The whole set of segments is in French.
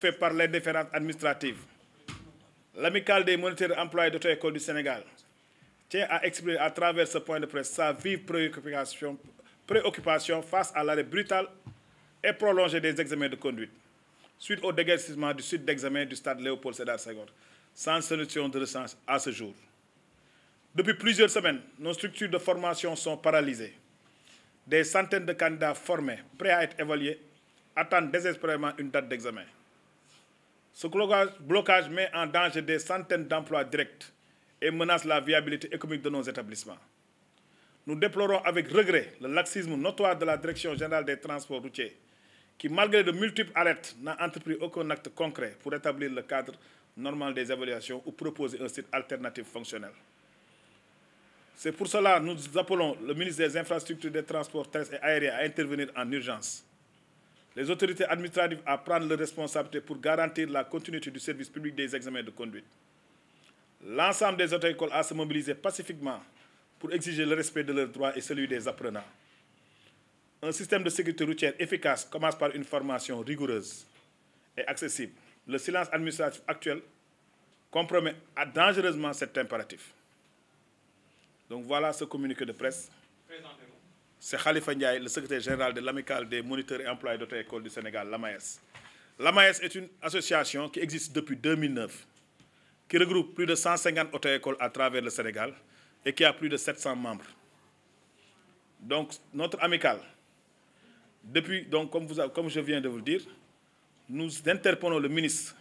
fait par les différentes administratives, l'amicale des moniteurs employés d'auto-école du Sénégal tient à exprimer à travers ce point de presse sa vive préoccupation face à l'arrêt brutal et prolongé des examens de conduite, suite au déguerpissement du site d'examen du stade Léopold Sédar Senghor, sans solution de rechange à ce jour. Depuis plusieurs semaines, nos structures de formation sont paralysées. Des centaines de candidats formés, prêts à être évalués, attendent désespérément une date d'examen. Ce blocage met en danger des centaines d'emplois directs et menace la viabilité économique de nos établissements. Nous déplorons avec regret le laxisme notoire de la Direction générale des transports routiers, qui, malgré de multiples alertes, n'a entrepris aucun acte concret pour établir le cadre normal des évaluations ou proposer un site alternatif fonctionnel. C'est pour cela que nous appelons le ministre des Infrastructures, des Transports terrestres et aériens à intervenir en urgence. Les autorités administratives à prendre leurs responsabilités pour garantir la continuité du service public des examens de conduite. L'ensemble des auto-écoles à se mobiliser pacifiquement pour exiger le respect de leurs droits et celui des apprenants. Un système de sécurité routière efficace commence par une formation rigoureuse et accessible. Le silence administratif actuel compromet dangereusement cet impératif. Donc voilà ce communiqué de presse. C'est Khalifa Ndiaye, le secrétaire général de l'amicale des moniteurs et employés d'auto-école du Sénégal, l'AMAES. L'AMAES est une association qui existe depuis 2009, qui regroupe plus de 150 auto-écoles à travers le Sénégal et qui a plus de 700 membres. Donc notre amicale, depuis, donc, comme je viens de vous le dire, nous interpellons le ministre.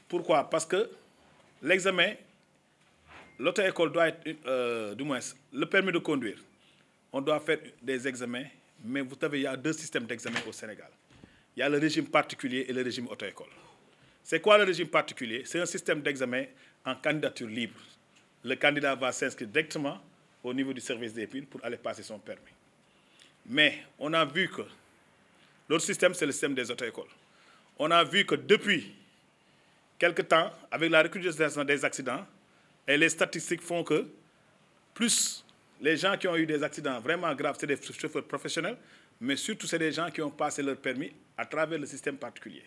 Pourquoi? Parce que l'examen, l'auto-école doit être, du moins, le permis de conduire. On doit faire des examens, mais vous savez, il y a deux systèmes d'examen au Sénégal. Il y a le régime particulier et le régime auto-école. C'est quoi le régime particulier? C'est un système d'examen en candidature libre. Le candidat va s'inscrire directement au niveau du service des piles pour aller passer son permis. Mais on a vu que l'autre système, c'est le système des auto-écoles. On a vu que depuis quelque temps, avec la recrudescence des accidents, et les statistiques font que plus les gens qui ont eu des accidents vraiment graves, c'est des chauffeurs professionnels, mais surtout c'est des gens qui ont passé leur permis à travers le système particulier.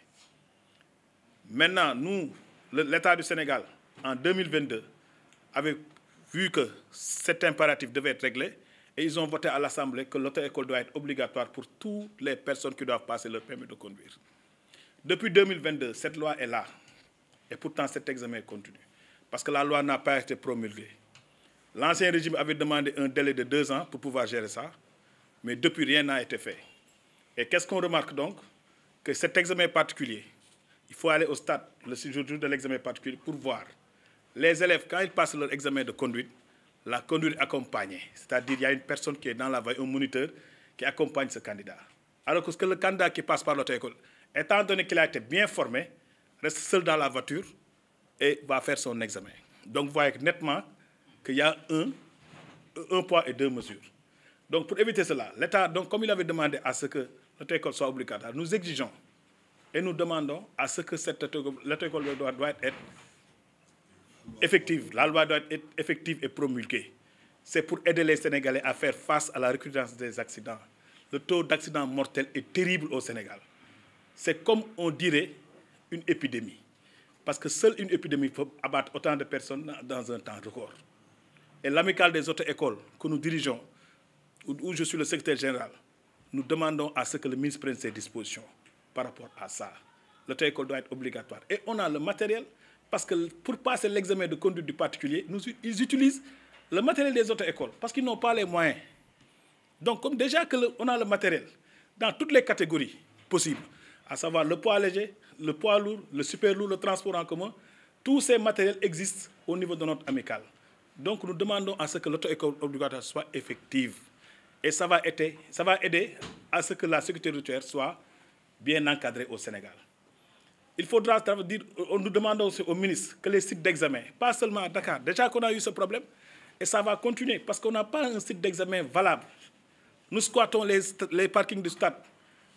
Maintenant, nous, l'État du Sénégal, en 2022, avait vu que cet impératif devait être réglé et ils ont voté à l'Assemblée que l'auto-école doit être obligatoire pour toutes les personnes qui doivent passer leur permis de conduire. Depuis 2022, cette loi est là et pourtant cet examen continue parce que la loi n'a pas été promulguée. L'ancien régime avait demandé un délai de 2 ans pour pouvoir gérer ça, mais depuis, rien n'a été fait. Et qu'est-ce qu'on remarque donc? Que cet examen particulier, il faut aller au stade le jour de l'examen particulier pour voir les élèves, quand ils passent leur examen de conduite, la conduite accompagnée. C'est-à-dire qu'il y a une personne qui est dans la veille, un moniteur, qui accompagne ce candidat. Alors que le candidat qui passe par l'auto-école, étant donné qu'il a été bien formé, reste seul dans la voiture et va faire son examen. Donc vous voyez nettement qu'il y a un poids et deux mesures. Donc pour éviter cela, l'État, donc, comme il avait demandé à ce que l'auto-école soit obligatoire, nous exigeons et nous demandons à ce que l'auto-école doit être effective. La loi doit être effective et promulguée. C'est pour aider les Sénégalais à faire face à la recrudescence des accidents. Le taux d'accidents mortels est terrible au Sénégal. C'est comme on dirait une épidémie. Parce que seule une épidémie peut abattre autant de personnes dans un temps record. Et l'amicale des auto-écoles que nous dirigeons, où je suis le secrétaire général, nous demandons à ce que le ministre prenne ses dispositions par rapport à ça. L'auto-école doit être obligatoire. Et on a le matériel, parce que pour passer l'examen de conduite du particulier, ils utilisent le matériel des auto-écoles, parce qu'ils n'ont pas les moyens. Donc, comme déjà qu'on a le matériel dans toutes les catégories possibles, à savoir le poids léger, le poids lourd, le super lourd, le transport en commun, tous ces matériels existent au niveau de notre amicale. Donc nous demandons à ce que l'auto-école obligatoire soit effective. Et ça va aider à ce que la sécurité routière soit bien encadrée au Sénégal. Il faudra dire, nous demandons aussi au ministre que les sites d'examen, pas seulement à Dakar, déjà qu'on a eu ce problème, et ça va continuer, parce qu'on n'a pas un site d'examen valable. Nous squattons les parkings du stade.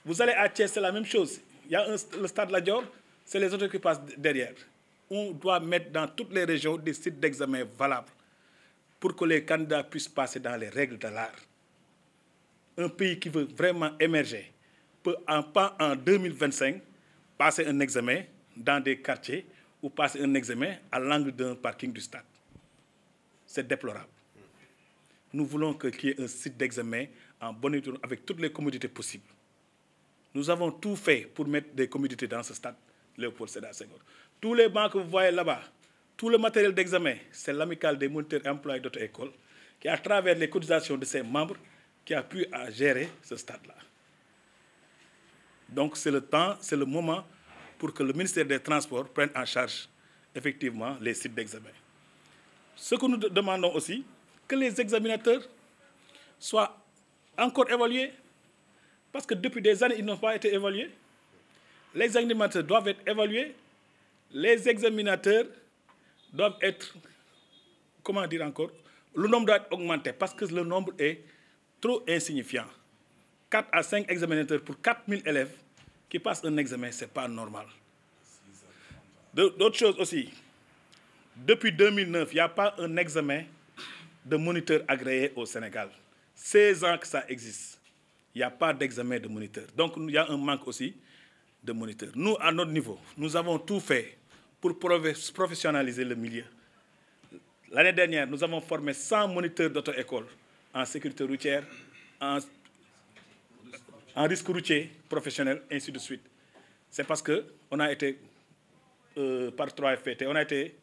Vous allez à Thiès, c'est la même chose. Il y a le stade La Dior, c'est les autres qui passent derrière. On doit mettre dans toutes les régions des sites d'examen valables pour que les candidats puissent passer dans les règles de l'art. Un pays qui veut vraiment émerger peut, pas en 2025, passer un examen dans des quartiers ou passer un examen à l'angle d'un parking du stade. C'est déplorable. Nous voulons qu'il y ait un site d'examen en bonne état avec toutes les commodités possibles. Nous avons tout fait pour mettre des commodités dans ce stade, Léopold Sédar Senghor. Tous les bancs que vous voyez là-bas, tout le matériel d'examen, c'est l'amicale des moniteurs et employés d'auto-école qui, à travers les cotisations de ses membres, qui a pu gérer ce stade-là. Donc c'est le temps, c'est le moment pour que le ministère des Transports prenne en charge effectivement les sites d'examen. Ce que nous demandons aussi, que les examinateurs soient encore évalués, parce que depuis des années, ils n'ont pas été évalués. Les examinateurs doivent être évalués. Les examinateurs doivent être, comment dire encore, le nombre doit être augmenté parce que le nombre est trop insignifiant. 4 à 5 examinateurs pour 4000 élèves qui passent un examen, ce n'est pas normal. D'autres choses aussi, depuis 2009, il n'y a pas un examen de moniteur agréé au Sénégal. 16 ans que ça existe. Il n'y a pas d'examen de moniteur. Donc, il y a un manque aussi de moniteurs. Nous, à notre niveau, nous avons tout fait pour professionnaliser le milieu. L'année dernière, nous avons formé 100 moniteurs d'auto-école en sécurité routière, en risque routier professionnel, ainsi de suite. C'est parce qu'on a été par 3FPT, on a été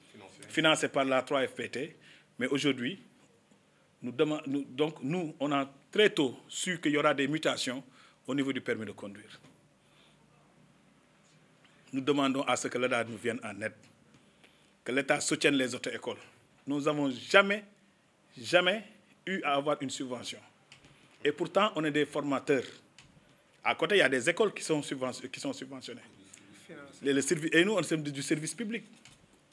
financé par la 3FPT, mais aujourd'hui, nous, on a très tôt su qu'il y aura des mutations au niveau du permis de conduire. Nous demandons à ce que l'État nous vienne en aide, que l'État soutienne les auto-écoles. Nous n'avons jamais eu à avoir une subvention. Et pourtant, on est des formateurs. À côté, il y a des écoles qui sont subventionnées. Et nous, on est du service public.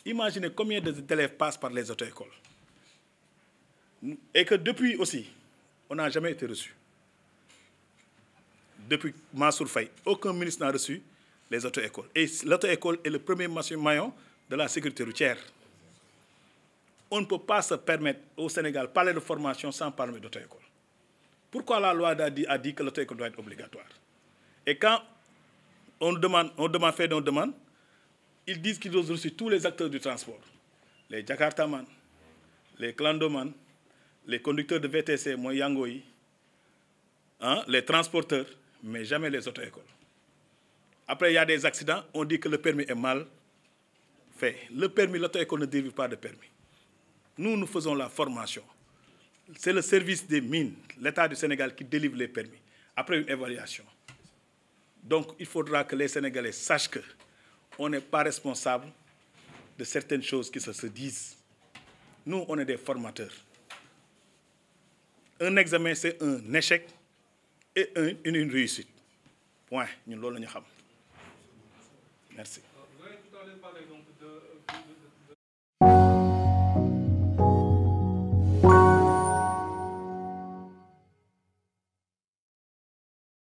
Imaginez combien d'élèves passent par les auto-écoles. Et que depuis aussi, on n'a jamais été reçu. Depuis Mansour Faye, aucun ministre n'a reçu les auto-écoles. Et l'auto-école est le premier maillon de la sécurité routière. On ne peut pas se permettre au Sénégal de parler de formation sans parler d'auto-école. Pourquoi la loi a dit que l'auto-école doit être obligatoire? Et quand on demande, ils disent qu'ils ont reçu tous les acteurs du transport. Les Jakartaman, les clandomans, les conducteurs de VTC, moi Yangoï, les transporteurs, mais jamais les auto-écoles. Après, il y a des accidents, on dit que le permis est mal fait. Le permis, l'auto-école ne dérive pas de permis. Nous, nous faisons la formation. C'est le service des mines, l'État du Sénégal qui délivre les permis, après une évaluation. Donc, il faudra que les Sénégalais sachent qu'on n'est pas responsable de certaines choses qui se disent. Nous, on est des formateurs. Un examen, c'est un échec et une réussite. Point. Nous, c'est ce que nous savons. Merci. Vous avez tout à l'heure parlé donc de